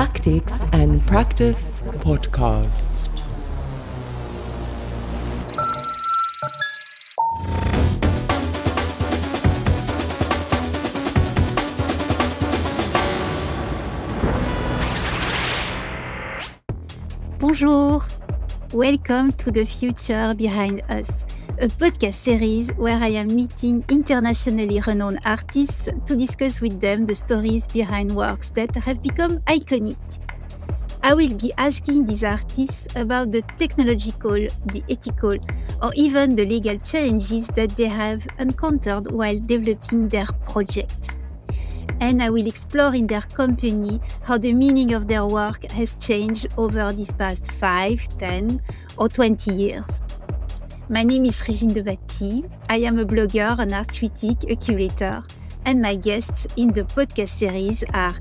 Tactics and Practice podcast. Bonjour! Welcome to The Future Behind Us, a podcast series where I am meeting internationally renowned artists to discuss with them the stories behind works that have become iconic. I will be asking these artists about the technological, the ethical, or even the legal challenges that they have encountered while developing their project. And I will explore in their company how the meaning of their work has changed over these past 5, 10, or 20 years. My name is Régine de Batty. I am a blogger, an art critic, a curator, and my guests in the podcast series are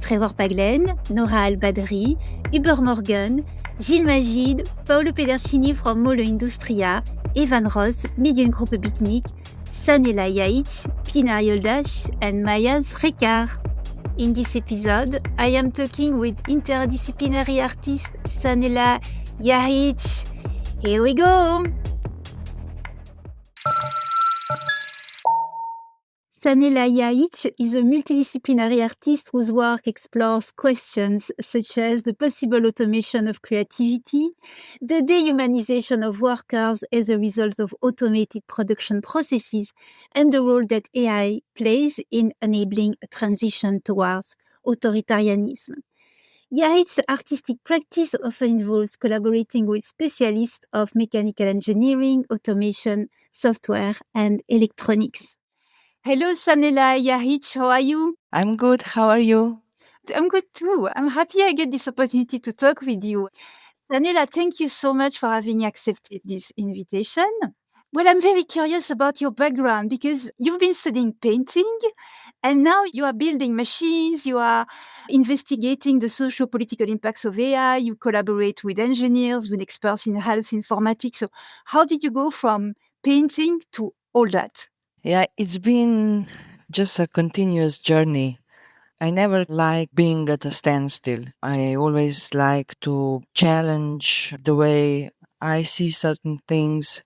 Trevor Paglen, Nora Al-Badri, Hubert Morgan, Gilles Magid, Paolo Pedercini from Molo Industria, Evan Ross, Mediengruppe Picnic, Sanela Jahic, Pinar Yoldash, and Maya Srekar. In this episode, I am talking with interdisciplinary artist Sanela Jahić. Here we go! Sanela Jahić is a multidisciplinary artist whose work explores questions such as the possible automation of creativity, the dehumanization of workers as a result of automated production processes, and the role that AI plays in enabling a transition towards authoritarianism. Jahic's artistic practice often involves collaborating with specialists of mechanical engineering, automation, software, and electronics. Hello, Sanela Jahić. How are you? I'm good. How are you? I'm good too. I'm happy I get this opportunity to talk with you. Sanela, thank you so much for having accepted this invitation. Well, I'm very curious about your background because you've been studying painting and now you are building machines, you are investigating the socio-political impacts of AI, you collaborate with engineers, with experts in health informatics. So how did you go from painting to all that? Yeah, it's been just a continuous journey. I never like being at a standstill. I always like to challenge the way I see certain things,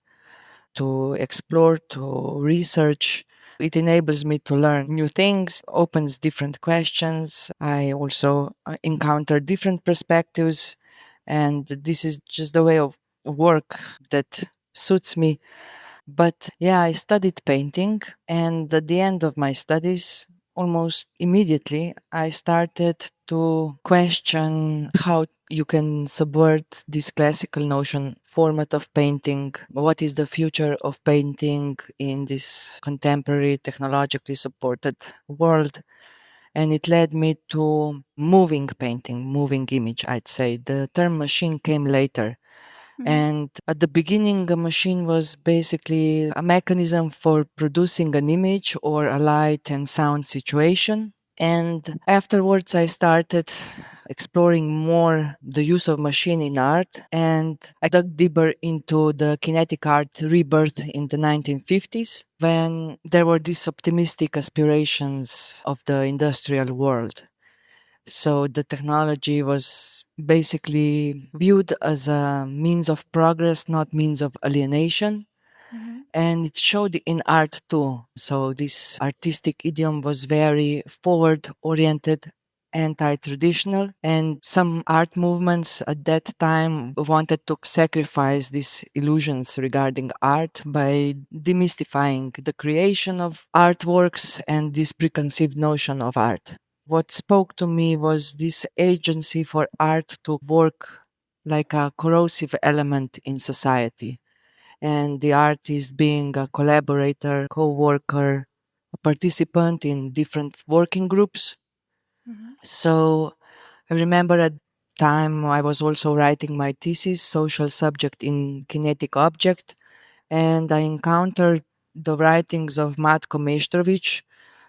to explore, to research. It enables me to learn new things, opens different questions. I also encounter different perspectives, and this is just the way of work that suits me. But yeah, I studied painting, and at the end of my studies, almost immediately, I started to question how you can subvert this classical notion format of painting. What is the future of painting in this contemporary, technologically supported world? And it led me to moving painting, moving image, I'd say. The term machine came later. And at the beginning, a machine was basically a mechanism for producing an image or a light and sound situation. And afterwards, I started exploring more the use of machine in art, and I dug deeper into the kinetic art rebirth in the 1950s, when there were these optimistic aspirations of the industrial world. So the technology was basically viewed as a means of progress, not means of alienation. And it showed in art too. So this artistic idiom was very forward-oriented, anti-traditional, and some art movements at that time wanted to sacrifice these illusions regarding art by demystifying the creation of artworks and this preconceived notion of art. What spoke to me was this agency for art to work like a corrosive element in society. And the artist being a collaborator, co-worker, a participant in different working groups. So I remember at the time I was also writing my thesis, social subject in kinetic object, and I encountered the writings of Matko Meštrović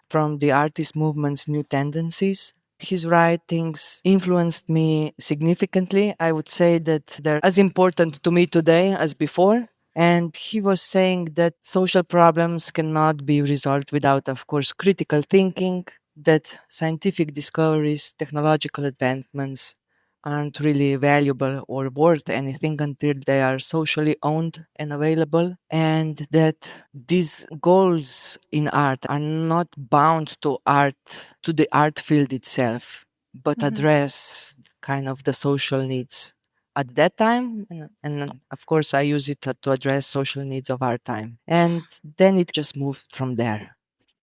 from the artist movement's New Tendencies. His writings influenced me significantly. I would say that they're as important to me today as before. And he was saying that social problems cannot be resolved without, of course, critical thinking, that scientific discoveries, technological advancements aren't really valuable or worth anything until they are socially owned and available, and that these goals in art are not bound to art, to the art field itself, but address kind of the social needs at that time, and of course I use it to address social needs of our time, and then it just moved from there.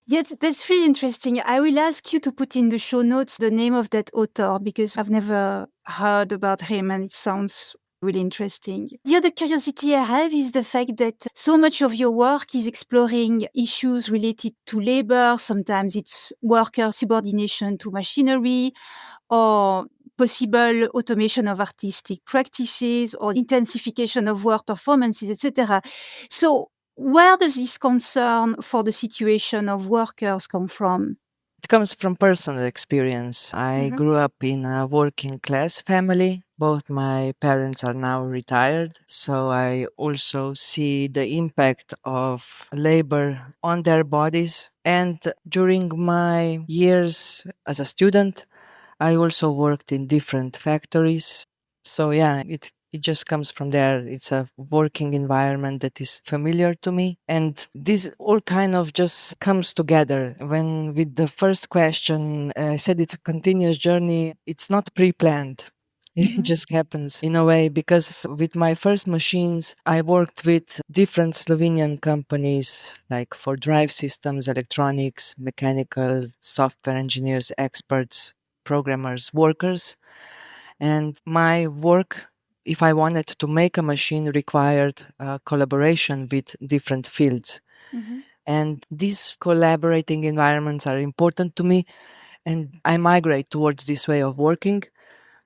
Yes, that's really interesting. I will ask you to put in the show notes the name of that author because I've never heard about him and it sounds really interesting. The other curiosity I have is the fact that so much of your work is exploring issues related to labor. Sometimes it's worker subordination to machinery, or possible automation of artistic practices or intensification of work performances, etc. So where does this concern for the situation of workers come from? It comes from personal experience. I grew up in a working class family. Both my parents are now retired, so I also see the impact of labor on their bodies. And during my years as a student, I also worked in different factories. So yeah, it just comes from there. It's a working environment that is familiar to me. And this all kind of just comes together. When with the first question, I said it's a continuous journey. It's not pre-planned. It just happens in a way because with my first machines, I worked with different Slovenian companies like for drive systems, electronics, mechanical, software engineers, experts, programmers, workers. And my work, if I wanted to make a machine, required collaboration with different fields. And these collaborating environments are important to me. And I migrate towards this way of working.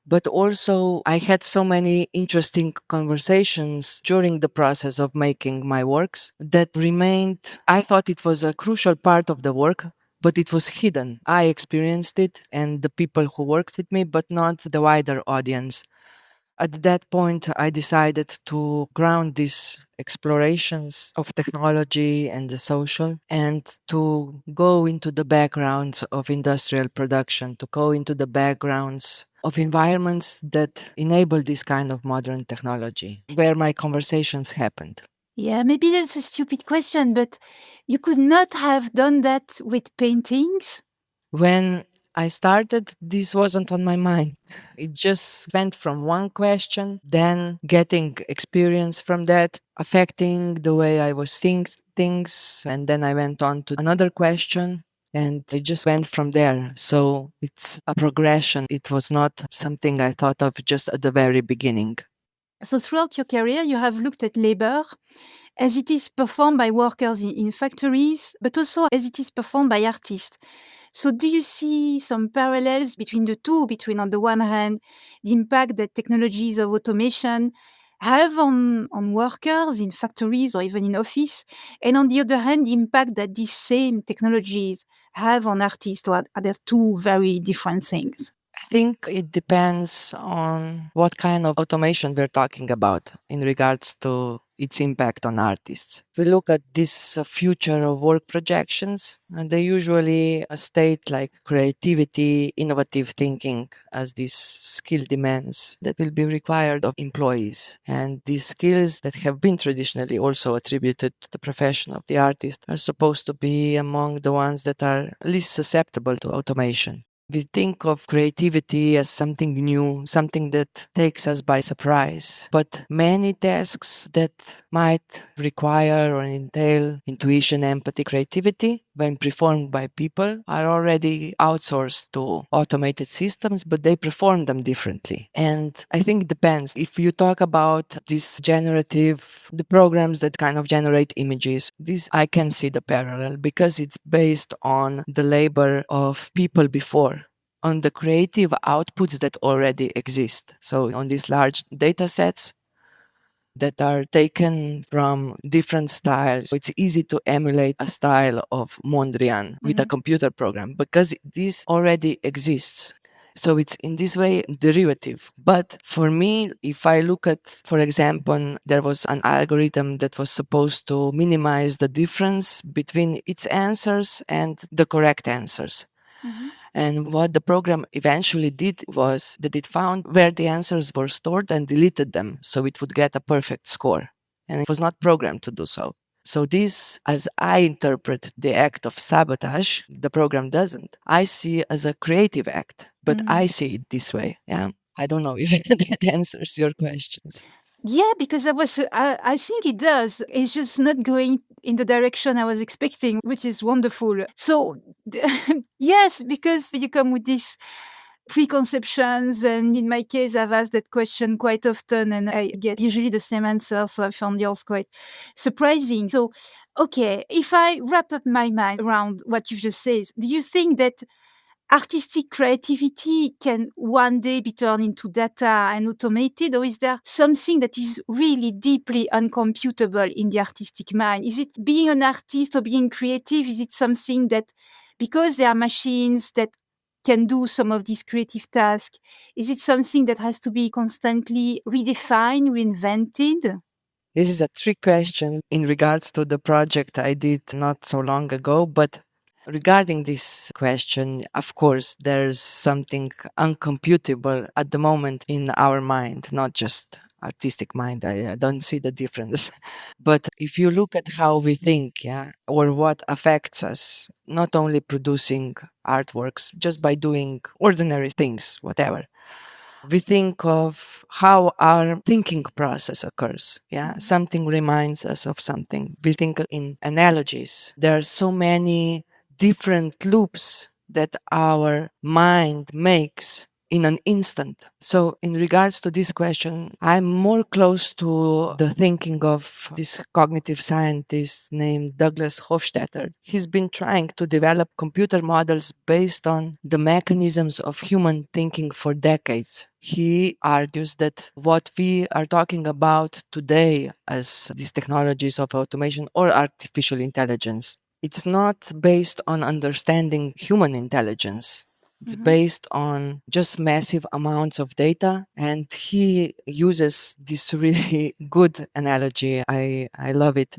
But also, I had so many interesting conversations during the process of making my works that remained. I thought it was a crucial part of the work, but it was hidden. I experienced it and the people who worked with me, but not the wider audience. At that point, I decided to ground these explorations of technology and the social and to go into the backgrounds of industrial production, to go into the backgrounds of environments that enable this kind of modern technology, where my conversations happened. Yeah, maybe that's a stupid question, but you could not have done that with paintings? When I started, this wasn't on my mind. It just went from one question, then getting experience from that, affecting the way I was seeing things. And then I went on to another question and it just went from there. So it's a progression. It was not something I thought of just at the very beginning. So throughout your career, you have looked at labor as it is performed by workers in factories, but also as it is performed by artists. So do you see some parallels between the two, between, on the one hand, the impact that technologies of automation have on workers in factories or even in office, and on the other hand, the impact that these same technologies have on artists? Or are there two very different things? I think it depends on what kind of automation we're talking about in regards to its impact on artists. If we look at this future of work projections, they usually state like creativity, innovative thinking as these skill demands that will be required of employees. And these skills that have been traditionally also attributed to the profession of the artist are supposed to be among the ones that are least susceptible to automation. We think of creativity as something new, something that takes us by surprise. But many tasks that might require or entail intuition, empathy, creativity, when performed by people, are already outsourced to automated systems, but they perform them differently. And I think it depends. If you talk about this generative, the programs that kind of generate images, this I can see the parallel because it's based on the labor of people before, on the creative outputs that already exist. So on these large data sets that are taken from different styles, it's easy to emulate a style of Mondrian with a computer program because this already exists. So it's in this way derivative. But for me, if I look at, for example, there was an algorithm that was supposed to minimize the difference between its answers and the correct answers. And what the program eventually did was that it found where the answers were stored and deleted them so it would get a perfect score. And it was not programmed to do so. So this, as I interpret the act of sabotage, the program doesn't. I see as a creative act, but I see it this way. Yeah. I don't know if that answers your questions. Yeah, because I think it does. It's just not going in the direction I was expecting, which is wonderful. So, yes, because you come with these preconceptions, and in my case, I've asked that question quite often, and I get usually the same answer. So I found yours quite surprising. So, okay, if I wrap up my mind around what you've just said, do you think that artistic creativity can one day be turned into data and automated, or is there something that is really deeply uncomputable in the artistic mind? Is it being an artist or being creative? Is it something that, because there are machines that can do some of these creative tasks, is it something that has to be constantly redefined, reinvented? This is a trick question in regards to the project I did not so long ago, but regarding this question, of course, there's something uncomputable at the moment in our mind, not just artistic mind. I don't see the difference. But if you look at how we think, yeah, or what affects us, not only producing artworks, just by doing ordinary things, whatever, we think of how our thinking process occurs. Yeah, something reminds us of something. We think in analogies. There are so many different loops that our mind makes in an instant. So, in regards to this question, I'm more close to the thinking of this cognitive scientist named Douglas Hofstadter. He's been trying to develop computer models based on the mechanisms of human thinking for decades. He argues that what we are talking about today as these technologies of automation or artificial intelligence, it's not based on understanding human intelligence. It's based on just massive amounts of data. And he uses this really good analogy. I love it.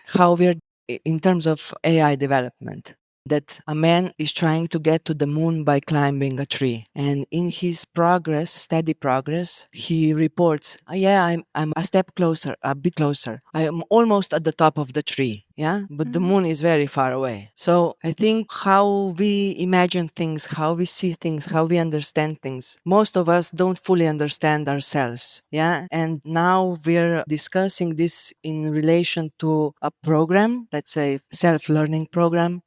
How we're in terms of AI development, that a man is trying to get to the moon by climbing a tree. And in his progress, steady progress, he reports, yeah, I'm a step closer, a bit closer. I am almost at the top of the tree. Yeah. But the moon is very far away. So I think how we imagine things, how we see things, how we understand things, most of us don't fully understand ourselves. Yeah. And now we're discussing this in relation to a program, let's say self-learning program.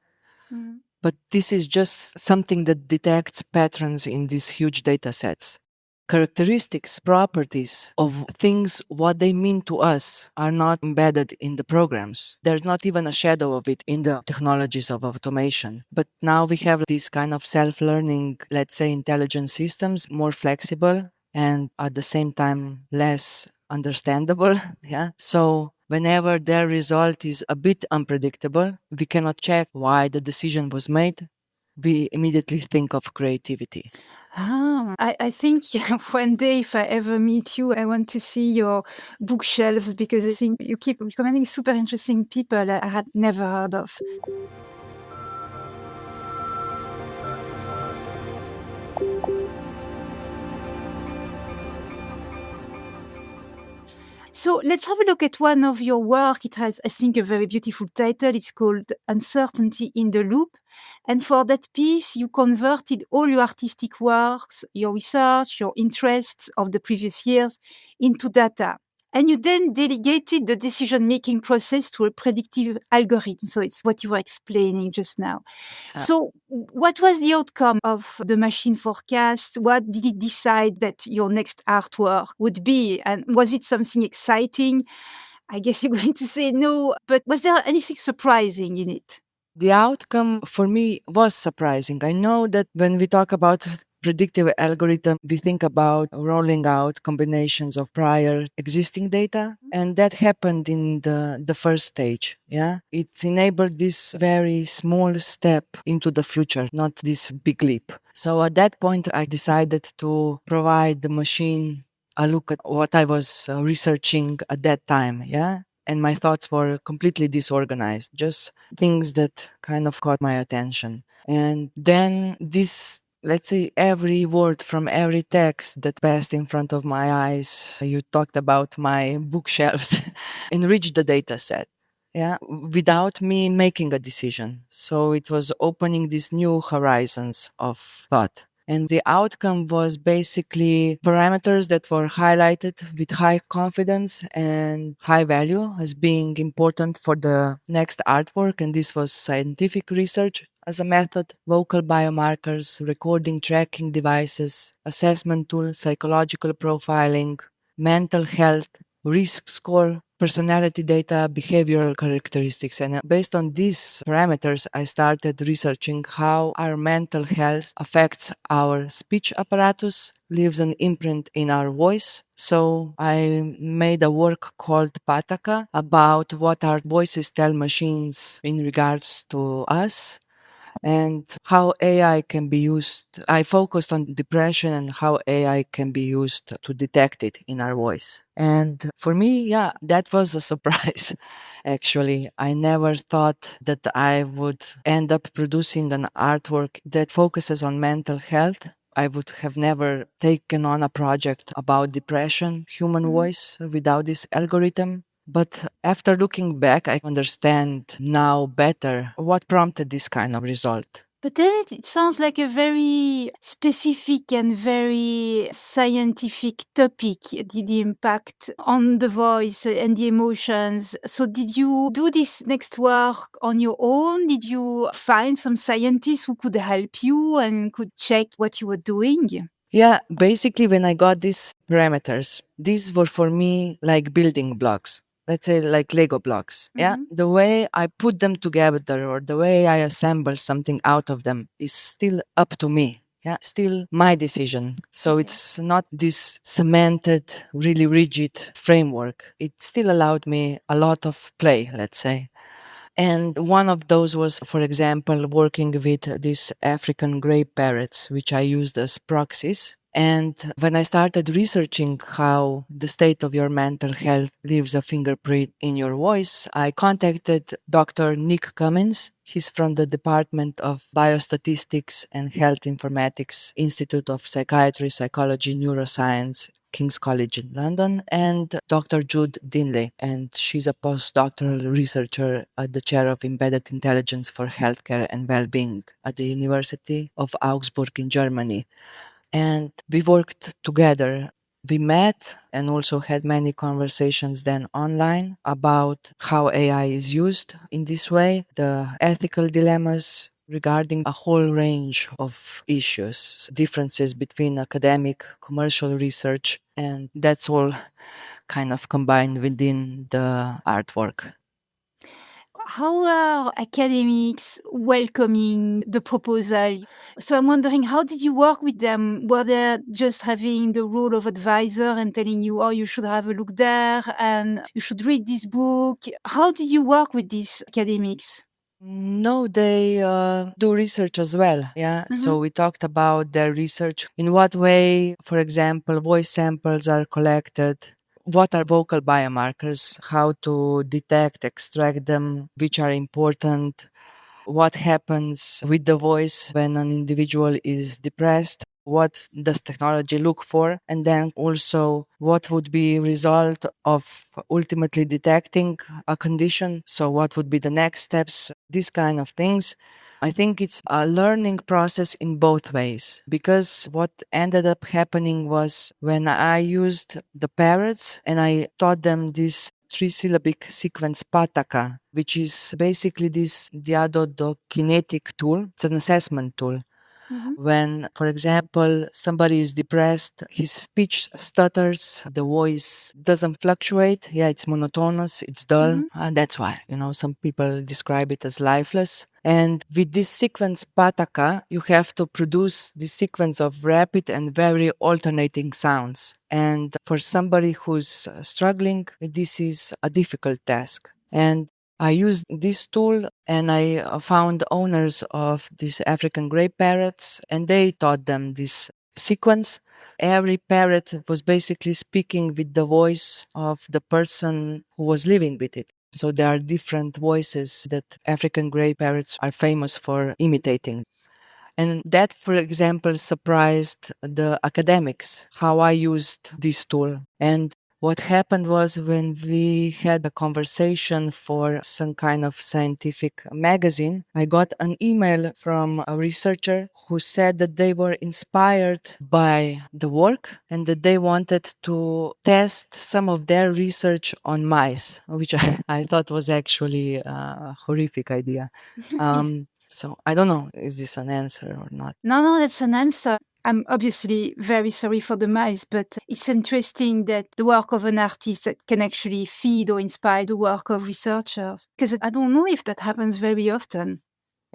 But this is just something that detects patterns in these huge data sets. Characteristics, properties of things, what they mean to us, are not embedded in the programs. There's not even a shadow of it in the technologies of automation. But now we have these kind of self-learning, let's say, intelligent systems, more flexible and at the same time less understandable. Yeah. So whenever their result is a bit unpredictable, we cannot check why the decision was made. We immediately think of creativity. I think one day, if I ever meet you, I want to see your bookshelves, because I think you keep recommending super interesting people I had never heard of. So let's have a look at one of your work. It has, I think, a very beautiful title. It's called Uncertainty in the Loop. And for that piece, you converted all your artistic works, your research, your interests of the previous years into data. And you then delegated the decision-making process to a predictive algorithm. So it's what you were explaining just now. So what was the outcome of the machine forecast? What did it decide that your next artwork would be? And was it something exciting? I guess you're going to say no, but was there anything surprising in it? The outcome for me was surprising. I know that when we talk about predictive algorithm, we think about rolling out combinations of prior existing data, and that happened in the first stage. Yeah, it enabled this very small step into the future, not this big leap. So at that point, I decided to provide the machine a look at what I was researching at that time. Yeah. And my thoughts were completely disorganized, just things that kind of caught my attention. And then this, let's say, every word from every text that passed in front of my eyes, you talked about my bookshelves, enriched the data set. Yeah, without me making a decision. So it was opening these new horizons of thought. And the outcome was basically parameters that were highlighted with high confidence and high value as being important for the next artwork. And this was scientific research as a method, vocal biomarkers, recording tracking devices, assessment tool, psychological profiling, mental health, risk score, personality data, behavioral characteristics. And based on these parameters, I started researching how our mental health affects our speech apparatus, leaves an imprint in our voice. So I made a work called Pataka about what our voices tell machines in regards to us and how AI can be used. I focused on depression and how AI can be used to detect it in our voice. And for me, yeah, that was a surprise. Actually, I never thought that I would end up producing an artwork that focuses on mental health. I would have never taken on a project about depression, human voice, without this algorithm. But after looking back, I understand now better what prompted this kind of result. But then it sounds like a very specific and very scientific topic, the impact on the voice and the emotions. So did you do this next work on your own? Did you find some scientists who could help you and could check what you were doing? Yeah, basically, when I got these parameters, these were for me like building blocks. Let's say like Lego blocks. Yeah. The way I put them together or the way I assemble something out of them is still up to me. Yeah. Still my decision. So it's not this cemented, really rigid framework. It still allowed me a lot of play, let's say. And one of those was, for example, working with these African gray parrots, which I used as proxies. And when I started researching how the state of your mental health leaves a fingerprint in your voice, I contacted Dr. Nick Cummins. He's from the Department of Biostatistics and Health Informatics, Institute of Psychiatry, Psychology, Neuroscience, King's College in London, and Dr. Jude Dinley, and she's a postdoctoral researcher at the Chair of Embedded Intelligence for Healthcare and Wellbeing at the University of Augsburg in Germany. And we worked together. We met and also had many conversations then online about how AI is used in this way, the ethical dilemmas regarding a whole range of issues, differences between academic, commercial research, and that's all kind of combined within the artwork. How are academics welcoming the proposal? So I'm wondering, how did you work with them? Were they just having the role of advisor and telling you, oh, you should have a look there and you should read this book? How do you work with these academics? No, they do research as well. Yeah. So we talked about their research. In what way, for example, voice samples are collected. What are vocal biomarkers? How to detect, extract them, which are important. What happens with the voice when an individual is depressed? What does technology look for? And then also what would be result of ultimately detecting a condition? So what would be the next steps? These kind of things. I think it's a learning process in both ways because what ended up happening was when I used the parrots and I taught them this three-syllabic sequence pataka, which is basically this diadodokinetic tool. It's an assessment tool. When, for example, somebody is depressed, his speech stutters, the voice doesn't fluctuate. Yeah, it's monotonous, it's dull. And that's why, some people describe it as lifeless. And with this sequence pataka, you have to produce this sequence of rapid and very alternating sounds. And for somebody who's struggling, this is a difficult task. And I used this tool and I found owners of these African gray parrots and they taught them this sequence. Every parrot was basically speaking with the voice of the person who was living with it. So there are different voices that African gray parrots are famous for imitating. And that, for example, surprised the academics, how I used this tool. And what happened was when we had a conversation for some kind of scientific magazine, I got an email from a researcher who said that they were inspired by the work and that they wanted to test some of their research on mice, which I thought was actually a horrific idea. So I don't know, is this an answer or not? No, that's an answer. I'm obviously very sorry for the mice, but it's interesting that the work of an artist can actually feed or inspire the work of researchers, because I don't know if that happens very often.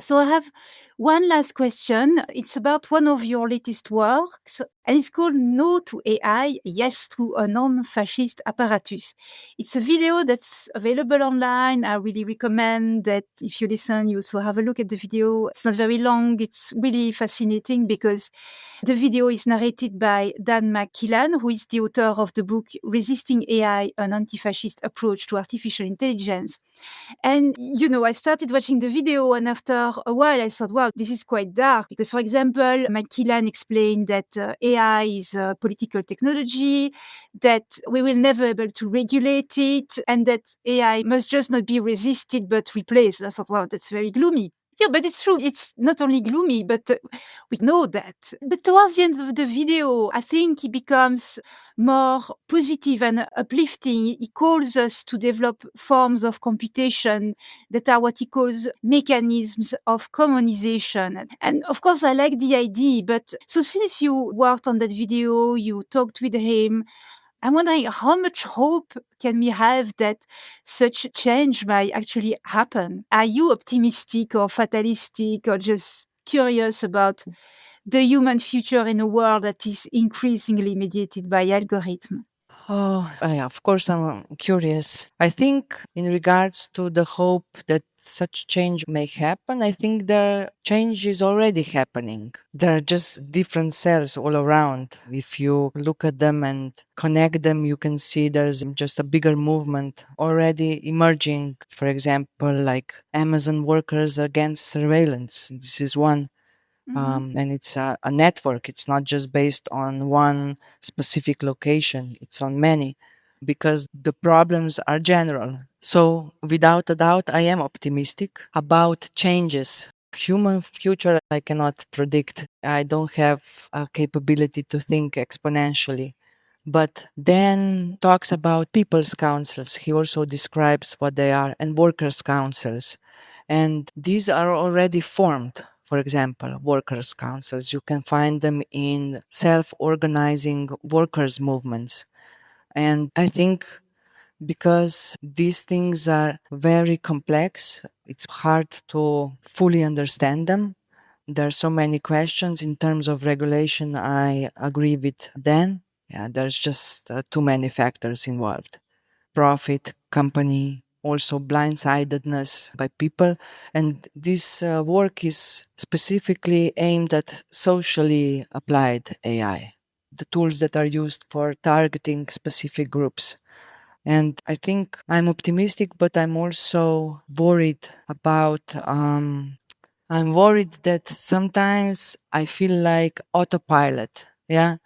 So I have one last question. It's about one of your latest works, and it's called No to AI, Yes to a Non-FASCIST Apparatus. It's a video that's available online. I really recommend that if you listen, you also have a look at the video. It's not very long. It's really fascinating because the video is narrated by Dan McKillan, who is the author of the book Resisting AI, an Anti-Fascist Approach to Artificial Intelligence. And, I started watching the video, and after a while, I thought, wow, this is quite dark. Because, for example, McKillan explained that AI is a political technology, that we will never be able to regulate it, and that AI must just not be resisted but replaced. I thought, wow, that's very gloomy. Yeah, but it's true. It's not only gloomy, but we know that. But towards the end of the video, I think he becomes more positive and uplifting. He calls us to develop forms of computation that are what he calls mechanisms of commonization. And of course, I like the idea. But so since you worked on that video, you talked with him, I'm wondering how much hope can we have that such change might actually happen? Are you optimistic or fatalistic or just curious about the human future in a world that is increasingly mediated by algorithm? Oh, yeah, of course, I'm curious. I think, in regards to the hope that such change may happen, I think the change is already happening. There are just different cells all around. If you look at them and connect them, you can see there's just a bigger movement already emerging. For example, like Amazon workers against surveillance. This is one. And it's a network. It's not just based on one specific location, it's on many because the problems are general. So, without a doubt, I am optimistic about changes. Human future, I cannot predict. I don't have a capability to think exponentially. But then talks about people's councils. He also describes what they are and workers' councils. And these are already formed. For example, workers' councils. You can find them in self organizing workers' movements. And I think because these things are very complex, it's hard to fully understand them. There are so many questions in terms of regulation. I agree with Dan. Yeah, there's just too many factors involved. Profit, company, also blindsidedness by people. And this work is specifically aimed at socially applied AI, the tools that are used for targeting specific groups. And I think I'm optimistic, but I'm also worried about. I'm worried that sometimes I feel like autopilot. Yeah.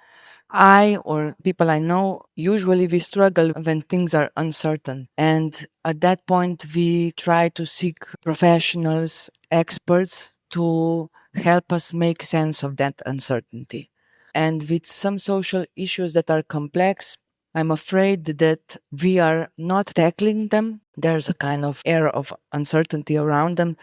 I or people I know, usually we struggle when things are uncertain. And at that point, we try to seek professionals, experts to help us make sense of that uncertainty. And with some social issues that are complex, I'm afraid that we are not tackling them. There's a kind of air of uncertainty around them,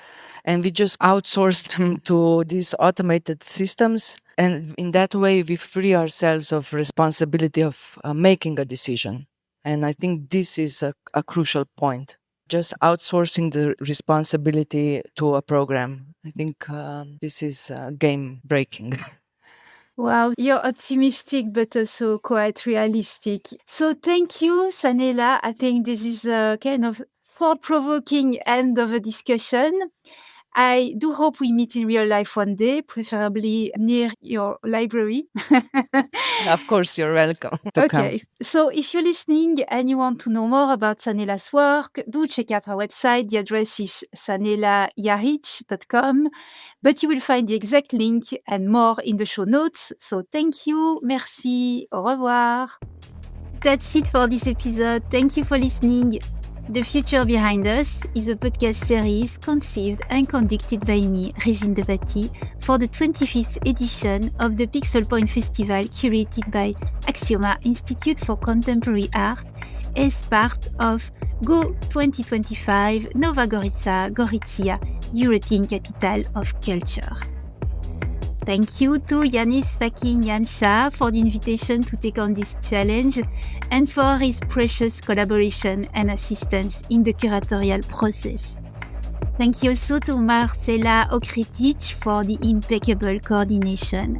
and we just outsource them to these automated systems. And in that way, we free ourselves of responsibility of making a decision. And I think this is a crucial point. Just outsourcing the responsibility to a program. I think this is game breaking. Wow, you're optimistic but also quite realistic. So thank you, Sanela. I think this is a kind of thought-provoking end of a discussion. I do hope we meet in real life one day, preferably near your library. Of course, you're welcome to come. Okay, so if you're listening and you want to know more about Sanela's work, do check out her website. The address is sanelajahic.com, but you will find the exact link and more in the show notes. So thank you, merci, au revoir. That's it for this episode. Thank you for listening. The Future Behind Us is a podcast series conceived and conducted by me, Régine Debatty, for the 25th edition of the Pixel Point Festival curated by Aksioma Institute for Contemporary Art as part of Go 2025 Nova Gorica Gorizia, European Capital of Culture. Thank you to Yanis fucking Yansha for the invitation to take on this challenge and for his precious collaboration and assistance in the curatorial process. Thank you also to Marcela Okritic for the impeccable coordination.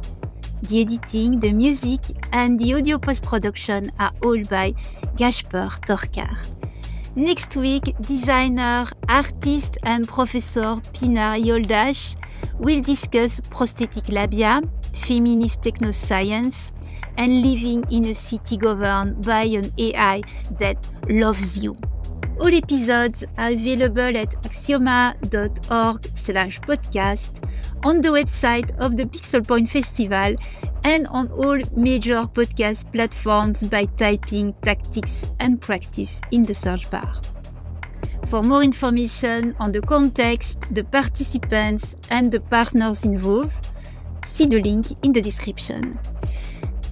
The editing, the music, and the audio post-production are all by Gasper Torkar. Next week, designer, artist, and professor Pinar Yoldash will discuss prosthetic labia, feminist technoscience, and living in a city governed by an AI that loves you. All episodes are available at aksioma.org/podcast, on the website of the Pixel Point Festival, and on all major podcast platforms by typing tactics and practice in the search bar. For more information on the context, the participants, and the partners involved, see the link in the description.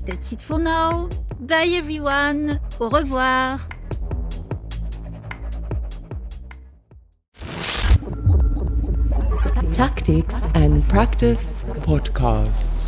That's it for now. Bye everyone. Au revoir. Tactics and Practice Podcast.